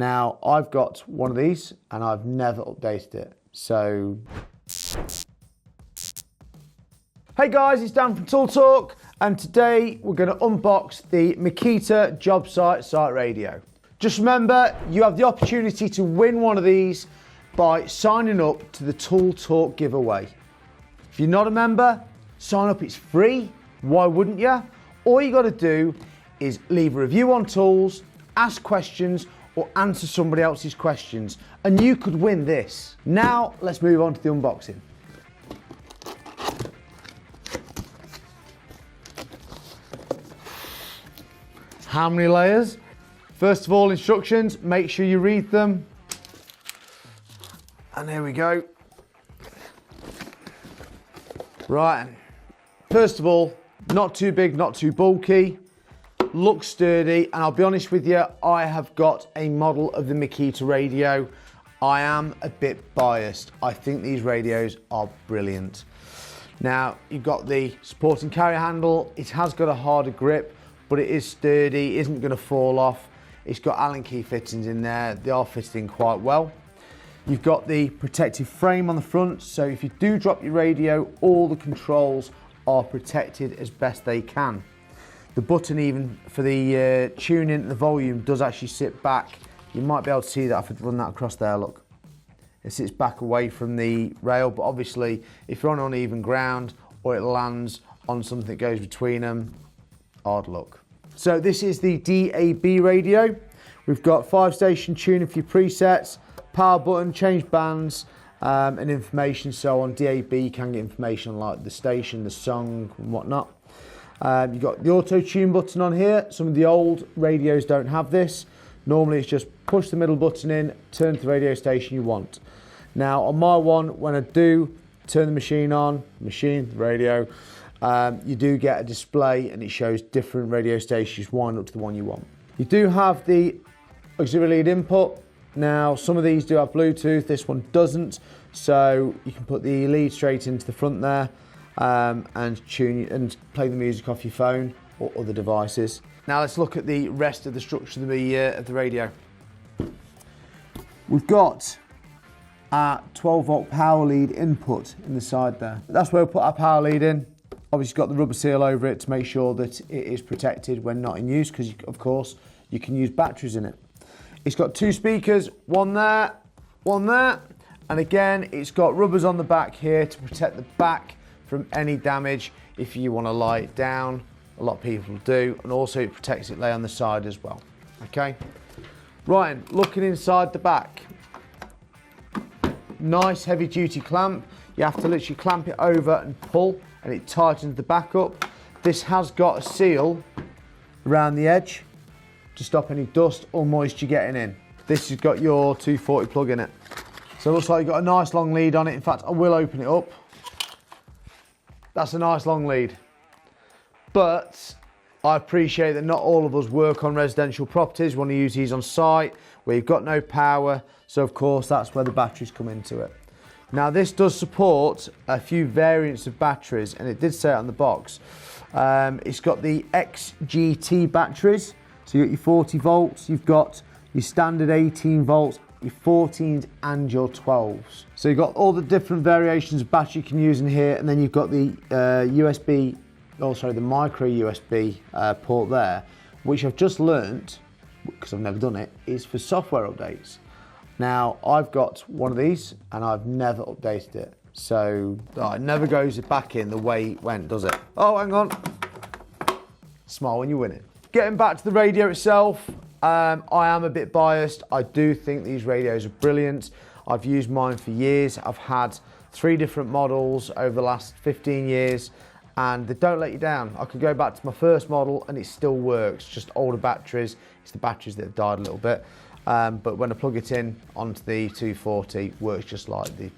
Now, I've got one of these and I've never updated it. So, hey guys, it's Dan from Tool Talk, and today we're going to unbox the Makita jobsite site radio. Just remember, you have the opportunity to win one of these by signing up to the Tool Talk giveaway. If you're not a member, sign up, it's free. Why wouldn't you? All you got to do is leave a review on Tools, ask questions, or answer somebody else's questions, and you could win this. Now, let's move on to the unboxing. How many layers? First of all, instructions, make sure you read them. And here we go. Right, first of all, not too big, not too bulky, looks sturdy, and I'll be honest with you, I have got a model of the Makita radio. I am a bit biased. I think these radios are brilliant. Now, you've got the support and carry handle. It has got a harder grip, but it is sturdy, isn't going to fall off. It's got Allen key fittings in there. They are fitted in quite well. You've got the protective frame on the front, so if you do drop your radio, all the controls are protected as best they can. The button even for the tuning, the volume does actually sit back. You might be able to see that if I run that across there, look. It sits back away from the rail, but obviously if you're on uneven ground or it lands on something that goes between them, hard luck. So this is the DAB radio. We've got 5-station tuning for your presets, power button, change bands, and information. So on DAB you can get information like the station, the song and whatnot. You've got the auto tune button on here. Some of the old radios don't have this. Normally it's just push the middle button in, turn to the radio station you want. Now on my one, when I do turn the machine on, the radio, you do get a display and it shows different radio stations, wind up to the one you want. You do have the auxiliary lead input. Now some of these do have Bluetooth, this one doesn't, so you can put the lead straight into the front there and tune and play the music off your phone or other devices. Now let's look at the rest of the structure of the radio. We've got our 12-volt power lead input in the side there. That's where we'll put our power lead in. Obviously got the rubber seal over it to make sure that it is protected when not in use, because of course you can use batteries in it. It's got 2 speakers, one there, and again it's got rubbers on the back here to protect the back from any damage if you want to lie it down. A lot of people do, and also it protects it lay on the side as well. Okay, Ryan, looking inside the back, nice heavy duty clamp. You have to literally clamp it over and pull, and it tightens the back up. This has got a seal around the edge to stop any dust or moisture getting in. This has got your 240 plug in it. So it looks like you've got a nice long lead on it. In fact, I will open it up. That's a nice long lead. But I appreciate that not all of us work on residential properties. We want to use these on site where you've got no power. So of course, that's where the batteries come into it. Now this does support a few variants of batteries, and it did say it on the box. It's got the XGT batteries. So you've got your 40 volts, you've got your standard 18 volts, your 14s and your 12s. So you've got all the different variations of battery you can use in here, and then you've got the the micro USB port there, which I've just learnt, because I've never done it, is for software updates. Now, I've got one of these and I've never updated it. So it never goes back in the way it went, does it? Oh, hang on. Smile when you win it. Getting back to the radio itself, I am a bit biased. I do think these radios are brilliant. I've used mine for years. I've had 3 different models over the last 15 years, and they don't let you down. I could go back to my first model and it still works, just older batteries. It's the batteries that have died a little bit. But when I plug it in onto the 240, it works just like the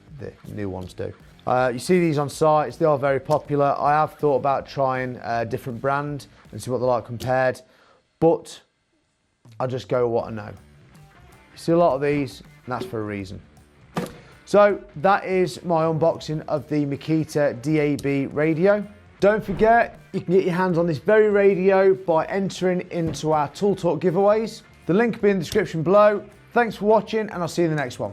new ones do. You see these on sites, they are very popular. I have thought about trying a different brand and see what they're like compared, but I just go with what I know. You see a lot of these, and that's for a reason. So that is my unboxing of the Makita DAB radio. Don't forget, you can get your hands on this very radio by entering into our Tool Talk giveaways. The link will be in the description below. Thanks for watching, and I'll see you in the next one.